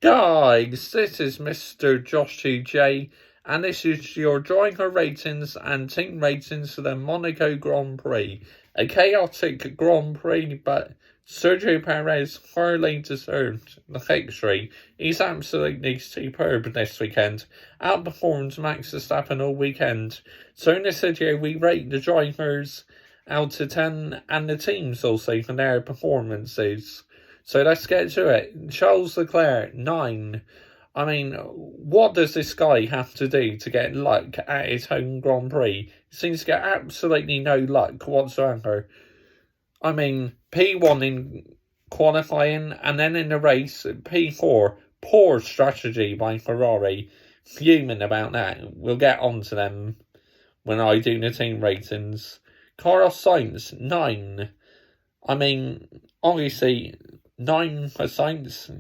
Guys, this is Mr. Joshy J, and this is your driver ratings and team ratings for the Monaco Grand Prix. A chaotic Grand Prix, but Sergio Perez thoroughly deserved the victory. He's absolutely superb this weekend. Outperformed Max Verstappen all weekend. So in this video, we rate the drivers out of 10 and the teams also for their performances. So let's get to it. Charles Leclerc, 9. I mean, what does this guy have to do to get luck at his home Grand Prix? He seems to get absolutely no luck whatsoever. I mean, P1 in qualifying, and then in the race, P4. Poor strategy by Ferrari. Fuming about that. We'll get on to them when I do the team ratings. Carlos Sainz, 9. I mean, obviously, 9 for Sainz.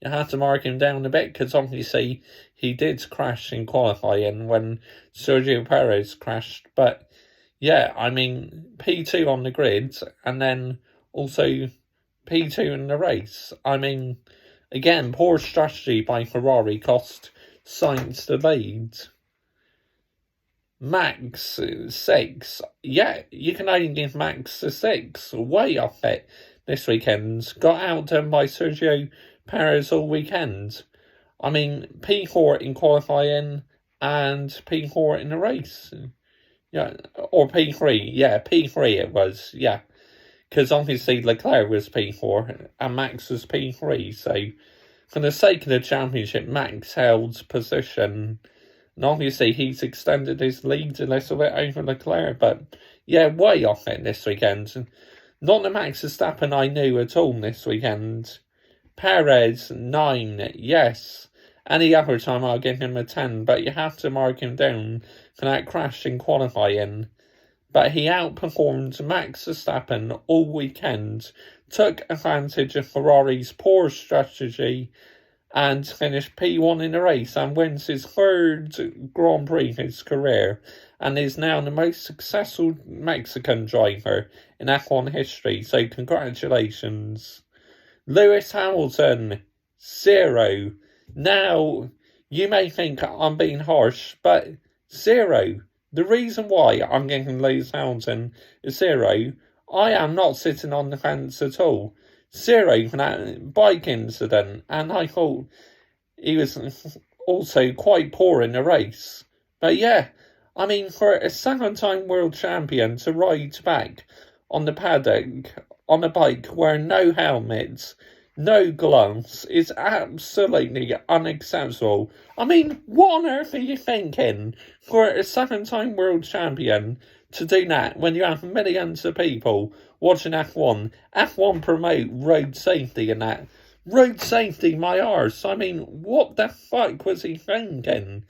You have to mark him down a bit because obviously he did crash in qualifying when Sergio Perez crashed. But yeah, I mean, P2 on the grid and then also P2 in the race. I mean, again, poor strategy by Ferrari cost Sainz the lead. Max, 6. Yeah, you can only give Max a 6. Way off it this weekend. Got outdone by Sergio Perez all weekend. I mean, P4 in qualifying and P4 in the race. Yeah, or P3. Yeah, P3 it was. Yeah, because obviously Leclerc was P4 and Max was P3. So, for the sake of the championship, Max held position. And obviously, he's extended his lead a little bit over Leclerc. But, yeah, way off it this weekend. Not the Max Verstappen I knew at all this weekend. Perez, 9. Yes. Any other time I'll give him a 10. But you have to mark him down for that crash in qualifying. But he outperformed Max Verstappen all weekend. Took advantage of Ferrari's poor strategy and finished P1 in the race and wins his 3rd Grand Prix in his career and is now the most successful Mexican driver in F1 history, so congratulations. Lewis Hamilton, 0. Now, you may think I'm being harsh, but 0. The reason why I'm giving Lewis Hamilton a 0, I am not sitting on the fence at all. 0 for that bike incident, and I thought he was also quite poor in the race. But yeah, I mean, for a 7-time world champion to ride back on the paddock on a bike wearing no helmets, no gloves, is absolutely unacceptable. I mean, what on earth are you thinking for a 7-time world champion to do that when you have millions of people watching F1? F1 promote road safety and that. Road safety, my arse. I mean, what the fuck was he thinking?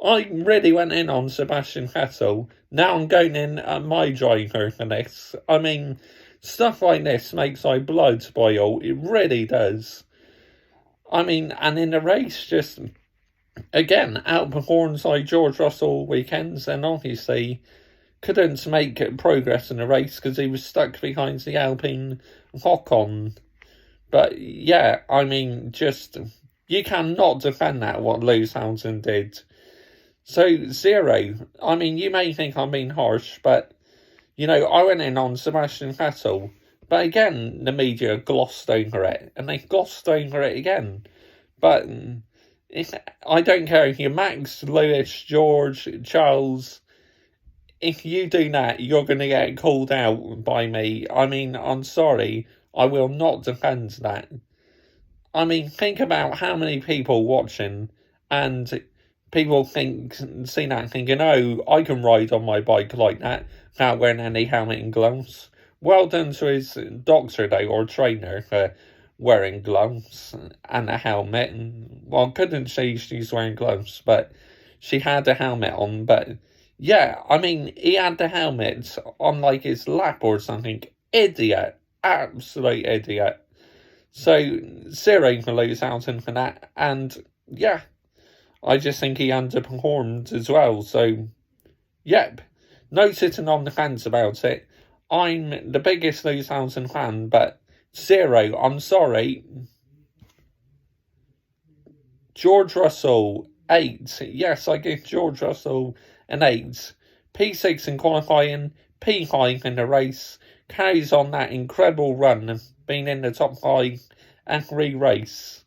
I really went in on Sebastian Vettel. Now I'm going in at my driver for this. I mean, stuff like this makes my blood boil. It really does. I mean, and in the race, just, again, outperformed by George Russell weekends, and obviously couldn't make progress in the race because he was stuck behind the Alpine Ocon. But yeah, I mean, just, you cannot defend that, what Lewis Hamilton did. So, 0. I mean, you may think I'm being harsh, but, you know, I went in on Sebastian Vettel. But again, the media glossed over it, and they glossed over it again. But I don't care if you're Max, Lewis, George, Charles. If you do that, you're going to get called out by me. I mean, I'm sorry. I will not defend that. I mean, think about how many people watching, and people see that thinking, oh, I can ride on my bike like that without wearing any helmet and gloves. Well done to his doctor, though, or trainer, for wearing gloves and a helmet. Well, couldn't say she's wearing gloves, but she had a helmet on. But yeah, I mean, he had the helmet on like his lap or something. Idiot. Absolute idiot. So, 0 for Lewis Hamilton for that. And yeah, I just think he underperformed as well. So, yep. No sitting on the fence about it. I'm the biggest Lewis Hamilton fan, but 0, I'm sorry. George Russell, 8. Yes, I give George Russell an 8. P6 in qualifying, P5 in the race. Carries on that incredible run, being in the top 5 every race.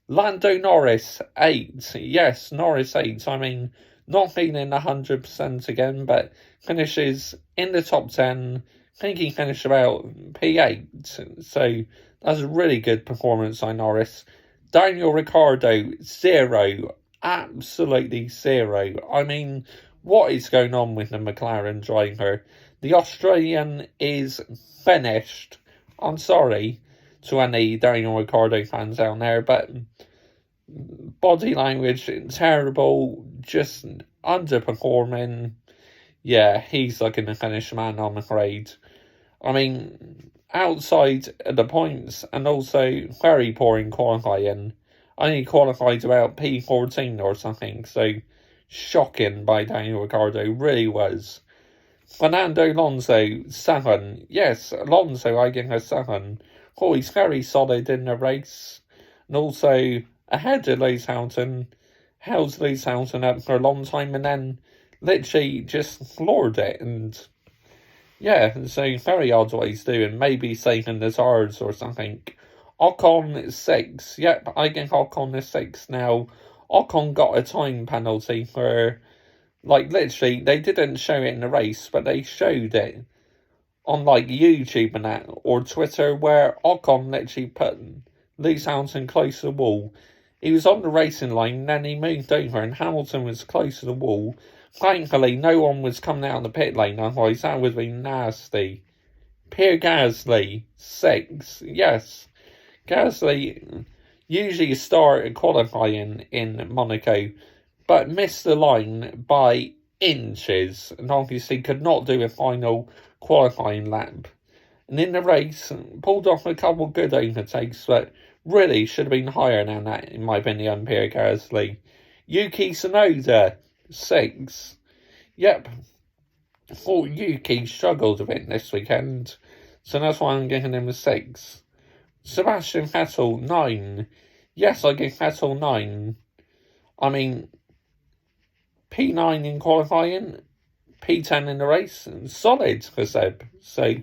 Lando Norris, 8. Yes, Norris 8. I mean, not feeling 100% again, but finishes in the top 10. I think he finished about P8. So that's a really good performance by Norris. Daniel Ricciardo, 0. Absolutely 0. I mean, what is going on with the McLaren driver? The Australian is finished. I'm sorry to any Daniel Ricciardo fans out there, but body language terrible, just underperforming. Yeah, he's looking to finish man, I'm afraid. I mean, outside the points and also very poor in qualifying. Only qualified about P14 or something, so shocking by Daniel Ricciardo, really was. Fernando Alonso, 7. Yes, Alonso, I give a 7. Oh, he's very solid in the race. And also, ahead of Lewis Hamilton, held Lewis Hamilton up for a long time and then literally just floored it. And yeah, so very odd what he's doing. Maybe saving the tires or something. Ocon, 6. Yep, I give Ocon a 6 now. Ocon got a time penalty for, like, literally, they didn't show it in the race, but they showed it on, like, YouTube and that, or Twitter, where Ocon literally put Lewis Hamilton close to the wall. He was on the racing line, then he moved over, and Hamilton was close to the wall. Thankfully, no one was coming out of the pit lane, otherwise that would be nasty. Pierre Gasly, 6. Yes, Gasly usually started qualifying in Monaco, but missed the line by inches, and obviously could not do a final qualifying lap. And in the race, pulled off a couple good overtakes, but really should have been higher than that, in my opinion, Pierre Gasly. Yuki Tsunoda, 6. Yep, I thought Yuki struggled a bit this weekend, so that's why I'm giving him a 6. Sebastian Vettel, 9. Yes, I give Vettel 9. I mean, P9 in qualifying, P10 in the race, solid for Seb. So,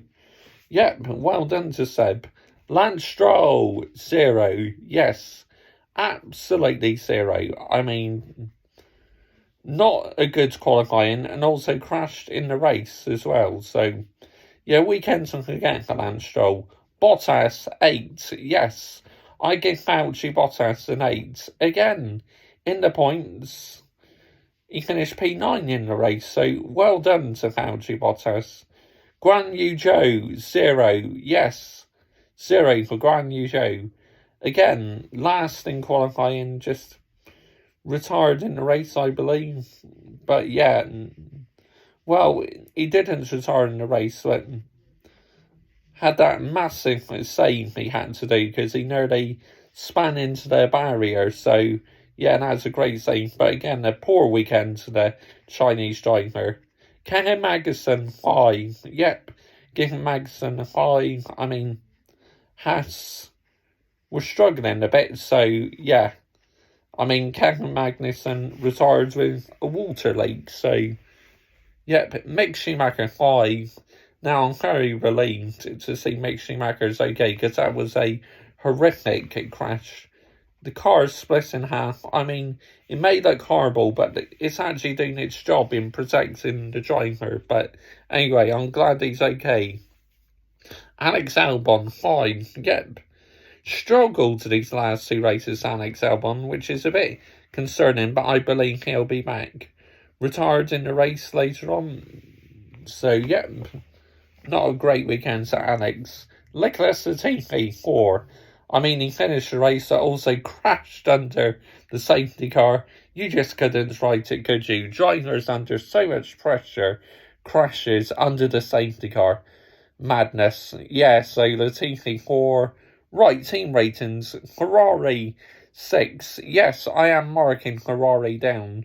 yep, well done to Seb. Lance Stroll, 0. Yes, absolutely 0. I mean, not a good qualifying, and also crashed in the race as well. So, yeah, weekends to forget for Lance Stroll. Bottas, 8. Yes, I give Fauci Bottas an 8. Again, in the points, he finished P9 in the race, so well done to Fauci Bottas. Guan Yu Zhou, 0. Yes, 0 for Guan Yu Zhou. Again, last in qualifying, just retired in the race, I believe. But yeah, well, he didn't retire in the race, but had that massive save he had to do because he nearly span into their barrier. So, yeah, that's a great save. But again, a poor weekend to the Chinese driver. Kevin Magnussen, 5. Yep, giving Magnussen a 5. I mean, Haas was struggling a bit. So, yeah. I mean, Kevin Magnussen retired with a water leak. So, yep, Mick Schumacher, 5. Now, I'm very relieved to see Mick Schumacher's okay, because that was a horrific crash. The car split in half. I mean, it may look horrible, but it's actually doing its job in protecting the driver. But anyway, I'm glad he's okay. Alex Albon, 5. Yep. Struggled these last 2 races, Alex Albon, which is a bit concerning, but I believe he'll be back. Retired in the race later on. So, yep. Not a great weekend for Alex. Nicholas Latifi, 4. I mean, he finished the race, but also crashed under the safety car. You just couldn't write it, could you? Drivers under so much pressure crashes under the safety car. Madness. Yeah, so Latifi, 4. Right, team ratings. Ferrari, 6. Yes, I am marking Ferrari down.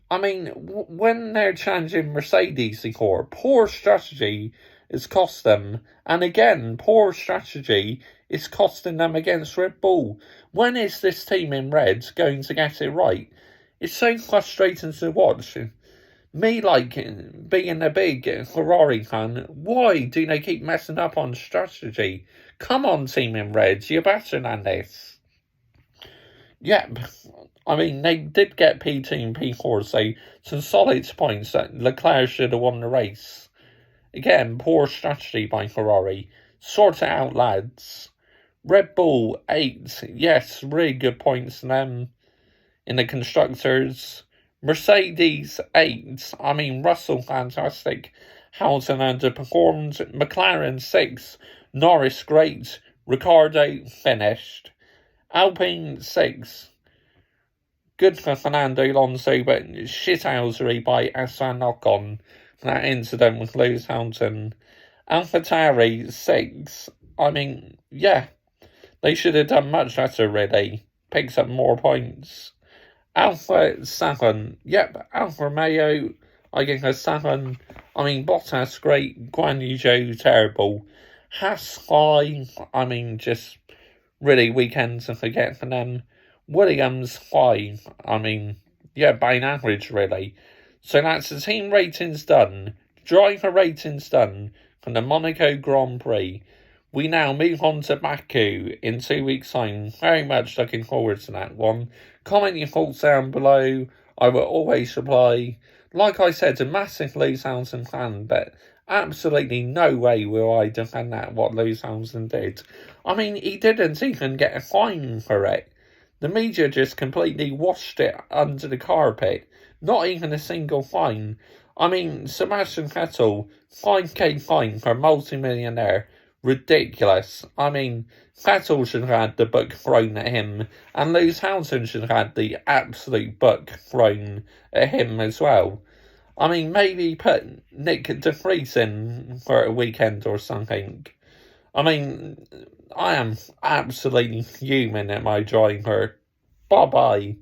I mean, when they're challenging Mercedes before, poor strategy It's cost them. And again, poor strategy is costing them against Red Bull. When is this team in red going to get it right? It's so frustrating to watch. Me, being a big Ferrari fan, why do they keep messing up on strategy? Come on, team in red, you're better than this. Yep, I mean, they did get P2 and P4, so some solid points that Leclerc should have won the race. Again, poor strategy by Ferrari. Sort it out, lads. Red Bull, 8. Yes, really good points to them in the constructors. Mercedes, 8. I mean, Russell, fantastic. Hamilton underperformed. McLaren, 6. Norris, great. Ricciardo, finished. Alpine, 6. Good for Fernando Alonso, but shithousery by Esteban Ocon. That incident with Lewis Hamilton. AlphaTauri, 6. I mean, yeah, they should have done much better, really. Picks up more points. Alpha 7. Yep, Alfa Romeo, I give her 7. I mean, Bottas, great. Guan Yu Zhou, terrible. Haas, 5. I mean, just really weekends to forget for them. Williams, 5. I mean, yeah, by an average, really. So that's the team ratings done. Driver ratings done from the Monaco Grand Prix. We now move on to Baku in 2 weeks' time. Very much looking forward to that one. Comment your thoughts down below. I will always reply. Like I said, a massive Lewis Hamilton fan, but absolutely no way will I defend that, what Lewis Hamilton did. I mean, he didn't even get a fine for it. The media just completely washed it under the carpet. Not even a single fine. I mean, Sebastian Vettel, 5k fine for a multi-millionaire. Ridiculous. I mean, Vettel should have had the book thrown at him, and Lewis Hamilton should have had the absolute book thrown at him as well. I mean, maybe put Nick de Vries in for a weekend or something. I mean, I am absolutely fuming at my driver. Bye-bye.